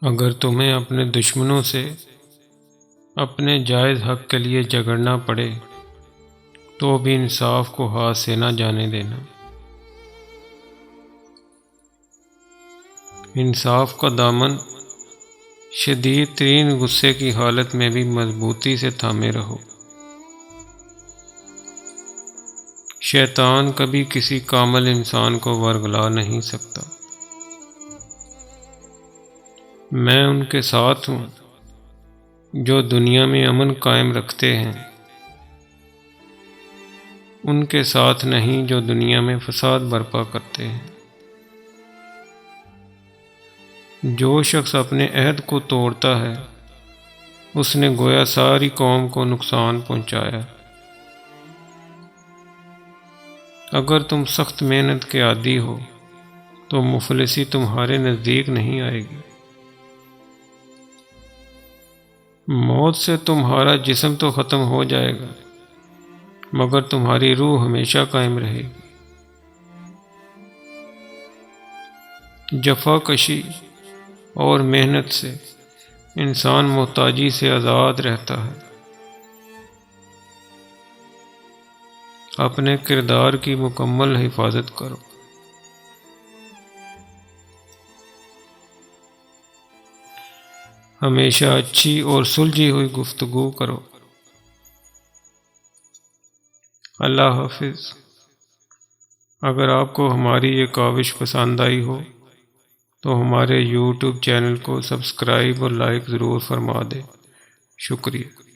اگر تمہیں اپنے دشمنوں سے اپنے جائز حق کے لیے جھگڑنا پڑے تو بھی انصاف کو ہاتھ سے نہ جانے دینا۔ انصاف کا دامن شدید ترین غصے کی حالت میں بھی مضبوطی سے تھامے رہو۔ شیطان کبھی کسی کامل انسان کو ورگلا نہیں سکتا۔ میں ان کے ساتھ ہوں جو دنیا میں امن قائم رکھتے ہیں، ان کے ساتھ نہیں جو دنیا میں فساد برپا کرتے ہیں۔ جو شخص اپنے عہد کو توڑتا ہے اس نے گویا ساری قوم کو نقصان پہنچایا۔ اگر تم سخت محنت کے عادی ہو تو مفلسی تمہارے نزدیک نہیں آئے گی۔ موت سے تمہارا جسم تو ختم ہو جائے گا مگر تمہاری روح ہمیشہ قائم رہے گی۔ جفا کشی اور محنت سے انسان محتاجی سے آزاد رہتا ہے۔ اپنے کردار کی مکمل حفاظت کرو۔ ہمیشہ اچھی اور سلجھی ہوئی گفتگو کرو۔ اللہ حافظ۔ اگر آپ کو ہماری یہ کاوش پسند آئی ہو تو ہمارے یوٹیوب چینل کو سبسکرائب اور لائک ضرور فرما دیں۔ شکریہ۔